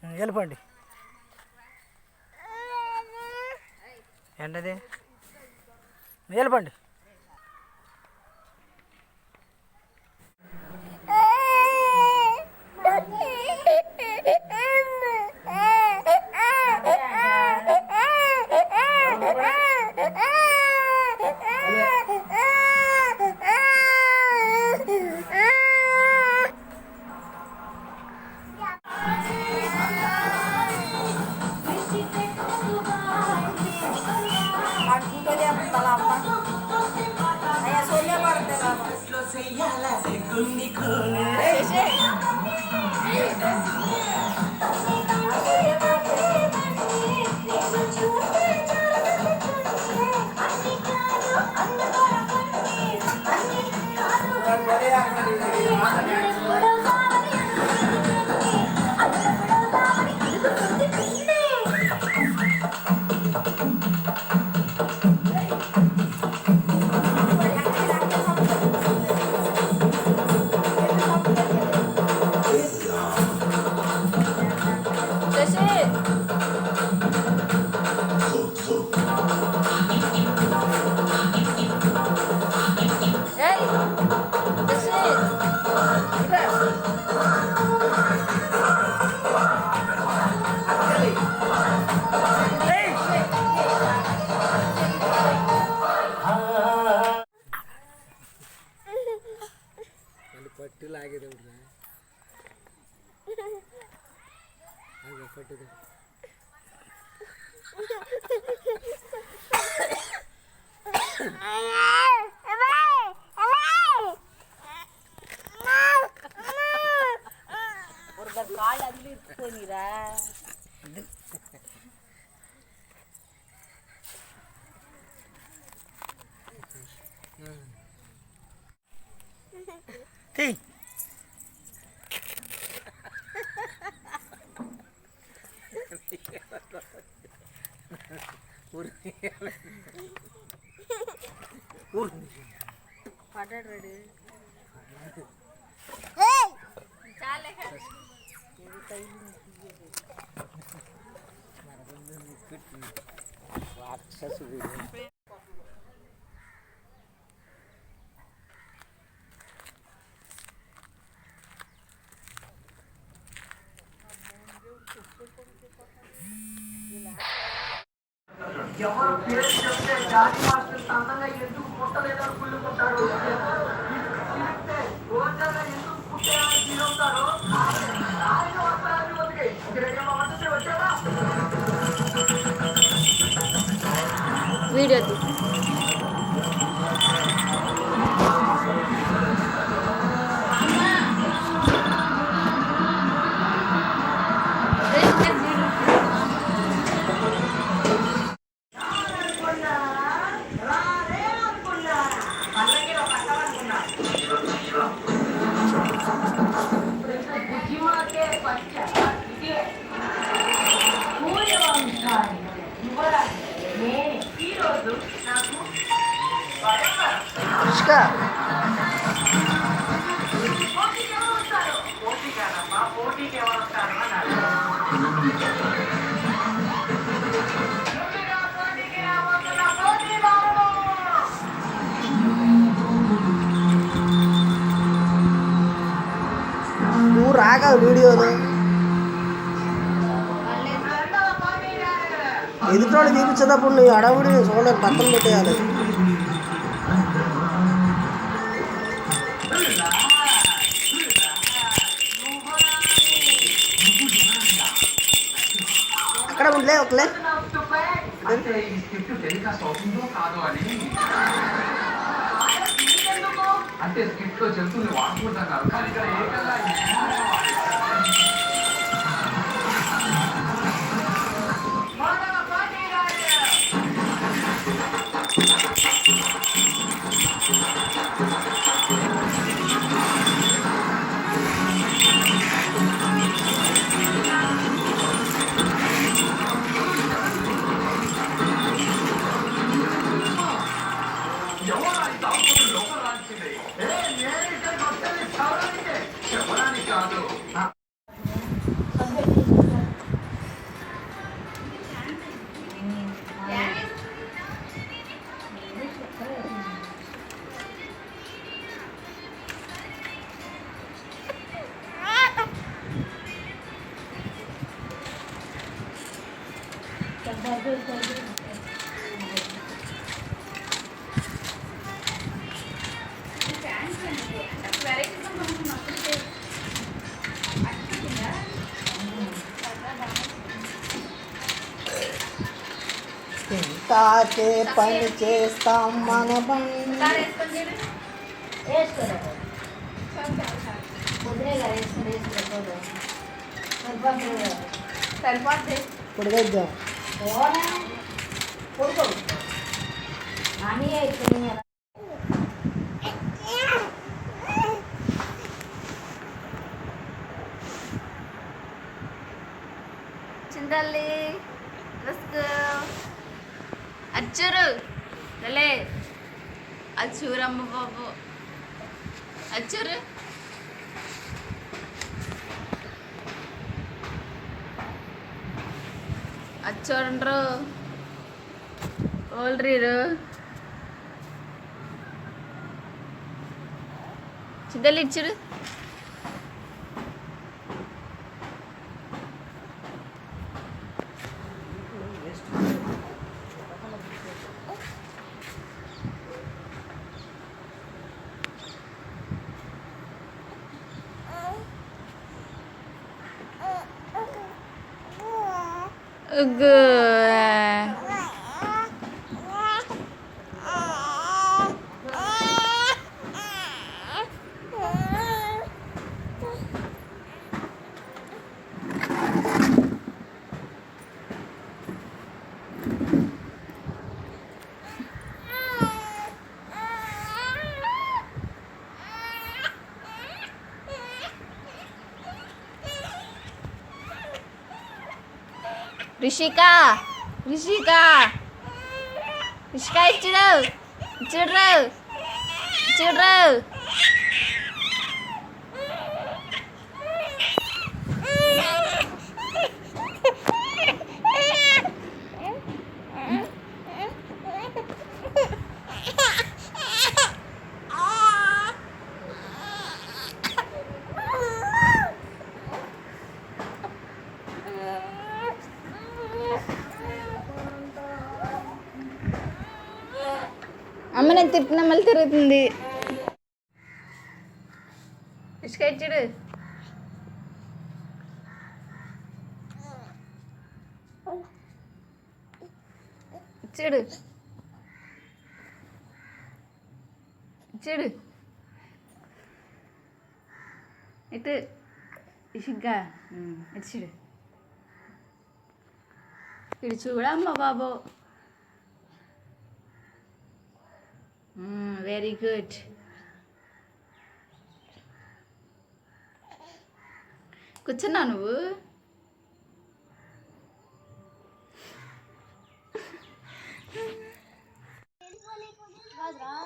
వెళ్ళిపోండి. ఏంటది? వెళ్ళిపోండి. పట్టు లాగేది పట్టుది கால் அதில் இருக்கு போனீரா పడ్డాడు రెడీ రాక్షసుడు ఎవరు పేరు చెప్తే జాతి మాస్టర్ అందంగా ఎందుకు పుట్టలేదని కుళ్ళుకుంటారు రోజంగా ఎందుకు పుట్టారని ఫీలవుతారు వచ్చావా వీడియో నువ్వు రాగా వీడియోలో ఎదుటోళ్ళు చూపించేటప్పుడు నువ్వు అడవుడి చూడలేదు పక్కన పెట్టేయాలి. పక్కలే అంటే ఈ స్క్రిప్ట్ టెలికాస్ట్ అవుతుందో కాదో అని అంటే స్క్రిప్ట్ లో జంతువులు వాడుకుంటున్నారు కానీ ఇక్కడ ఏకంగా కాదు తాకే పని చేస్తాం మన పని. పొడిగేద్దాం. చింతల్లి అచ్చురు లే అచ్చురమ్మ బాబు అచ్చురు అచ్చోండ్రు ఓల్రీరు చింతల్లి ఇచ్చురు రిషిక రిషిక రిషిక ఇచ్చుడు ఇచ్చుడ్రు ఇచ్చుడ్రు అమ్మ నేను తిప్పిన మళ్ళీ తిరుగుతుంది ఇసుక ఇచ్చాడు ఇచ్చాడు ఇచ్చాడు ఇటు ఇసుగ్గా ఇచ్చాడు ఇటు చూడమ్మ బాబు వెరీ గుడ్ కూర్చున్నావు నువ్వు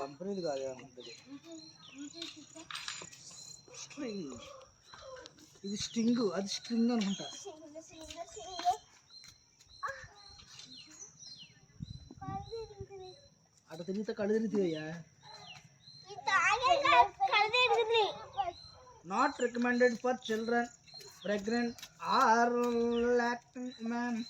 కంపెనీది కాదు స్ట్రింగ్. ఇది స్ట్రింగ్, అది స్ట్రింగ్ అనుకుంటా. అటు తిరిగితే కళ్ళు తిరుగుతాయ్యా. Not recommended for children, pregnant or lactating man.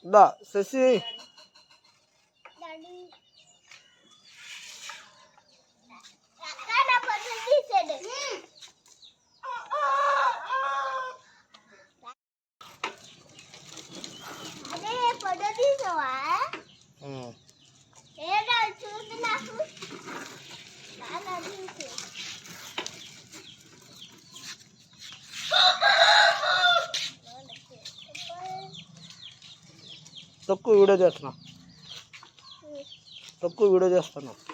దా శశి తక్కువ వీడియో చేస్తున్నా ₹110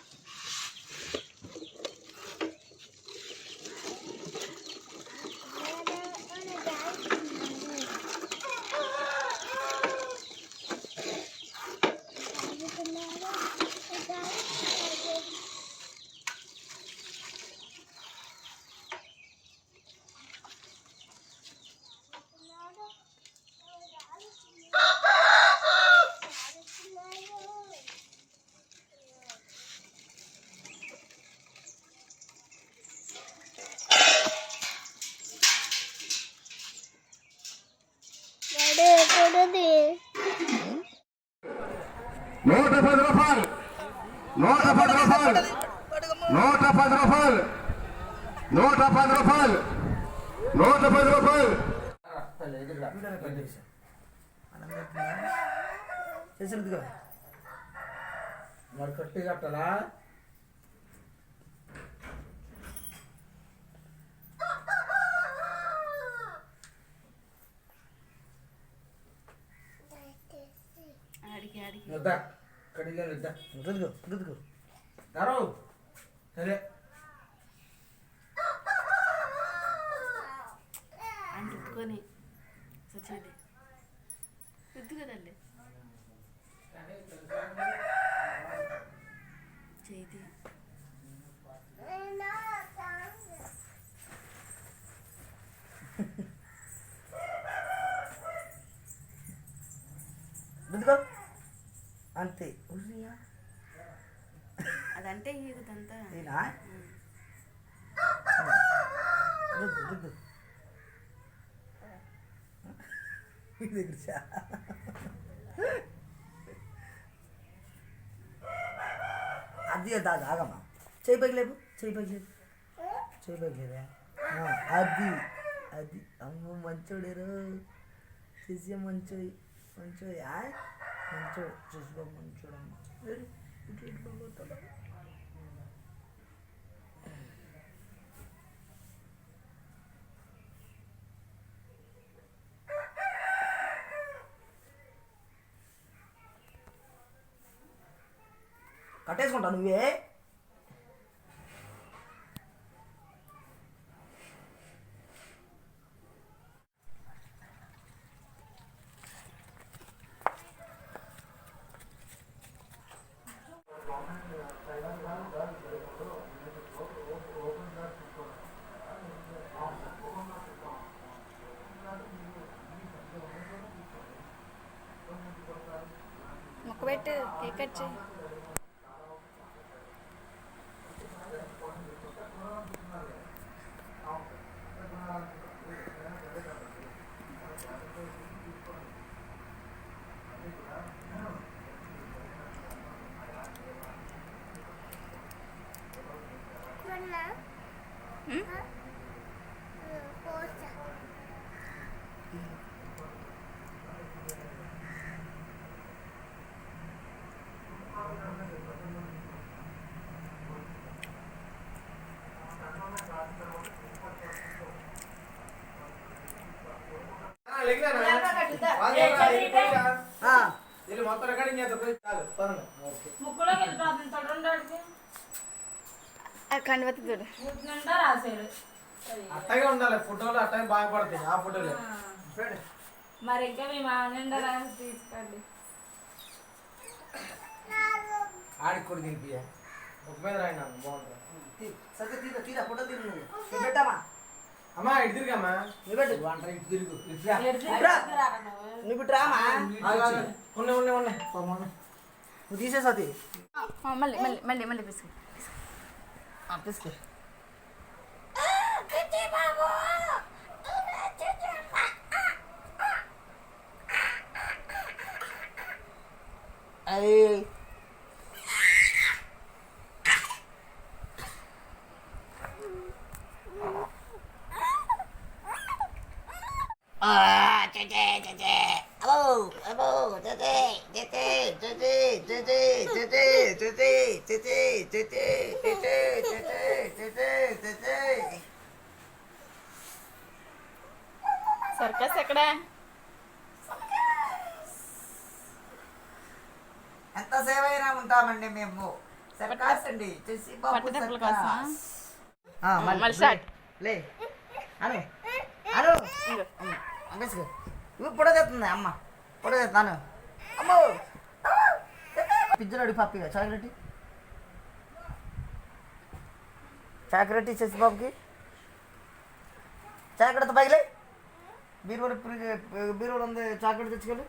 చేసినదిగా మరి కట్టి కట్టాలా వద్దా కడిగా వద్దా గుద్దుకో గారు సరే అంటుకొని వచ్చేది వద్దు కదండి చేతి గుద్దుకో అంతే అదంటే ఇదంతా రుద్దు అది ఆగమ్మా చేయి పగిలేపు అది అది అమ్మ మంచోడేరు చేసే మంచోడు చూసుకో మంచోడమ్మా కట్టేసుకుంటా నువ్వే మొక్క పెట్టు కేక్ కట్ చేయి కండువతి చూడు అట్టగే ఉండాలి ఫోటోలు అట్టగే బాగా పడతాయి ఆ ఫోటోలు మరి ఇంకా మేము ఆనంద రాసి తీసుకోండి ఆడికి కూడా తినిపియా ఒక మీద రాయినా బాగుంటుంది సరిగ్గా తీరా ఫోటో తీరు నువ్వు పెట్టామా అమ్మా ఇటు తిరిగమ్మా నువ్వు పెట్టు అంటారు ఇటు తిరుగు నువ్వు రామా ఉన్నాయి నువ్వు తీసేసతి మళ్ళీ మళ్ళీ మళ్ళీ మళ్ళీ పిసుకు పిసుకు అయ్యి సర్కస్ ఎక్కడా? ఎంతసేపు అయినా ఉంటామండి మేము. సర్కస్ అండి చేసి బాబు పట్టుదప్పుల సర్కస్. కోసమా? మళ్ళీ స్టార్ట్. లే అను అను అంబేస్గా ఇవి పొడ తెస్తుంది అమ్మ పొడ తెస్తాను అమ్మో పిజ్జలు అడిగి పప్పిగా చాకరెట్టి చేసి బాబుకి చాకరెట్ పైలే బీరువాడు ఉంది చాకరెట్ తెచ్చుకోవాలి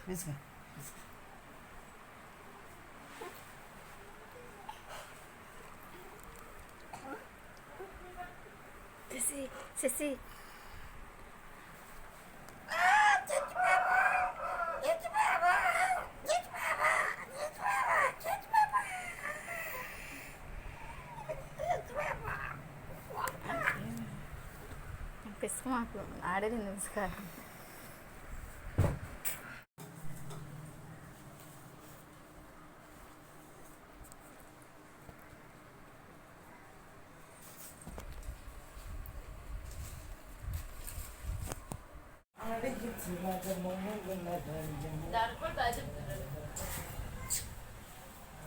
తీసుకో శశి పిసుకు మాకు ఆడేది నమస్కారం.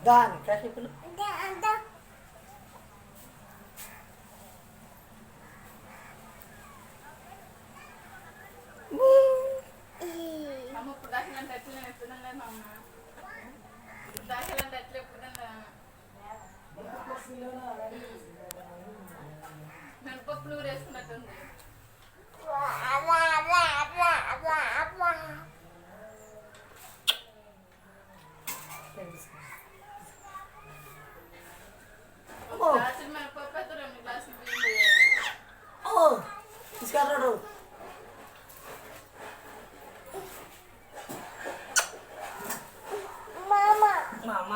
దాని కాసేపులు మినపప్పులు వేసుకున్నట్టుంది. గ్లాసులు మినపప్పు అయితే 2 గ్లాసులు బియ్యం వేయాలి. తీసుకెళ్ళరాడు అమ్మ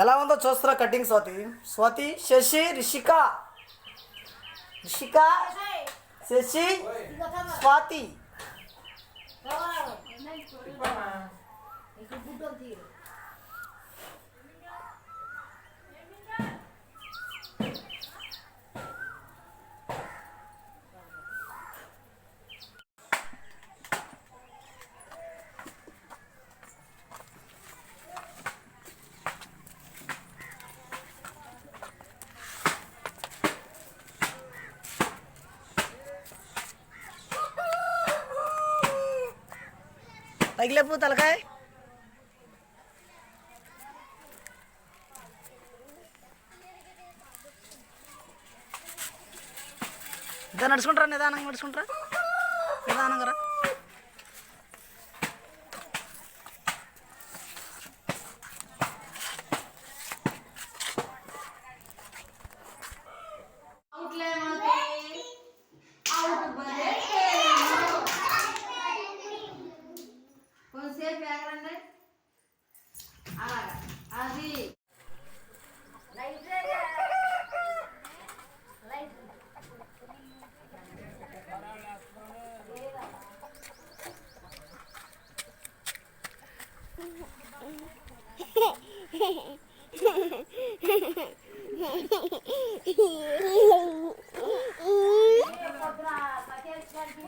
ఎలా ఉందో చూస్తారా కటింగ్ స్వాతి స్వాతి శశి రిషిక శశి స్వాతి తగిలేపు తలకాయ ఇంకా నడుచుకుంటారా నిదానంగా నడుచుకుంటారా నిదానంగా రా కొంతసేపు ఎగరండి అలాగా అది పొద్దున సత్యానికి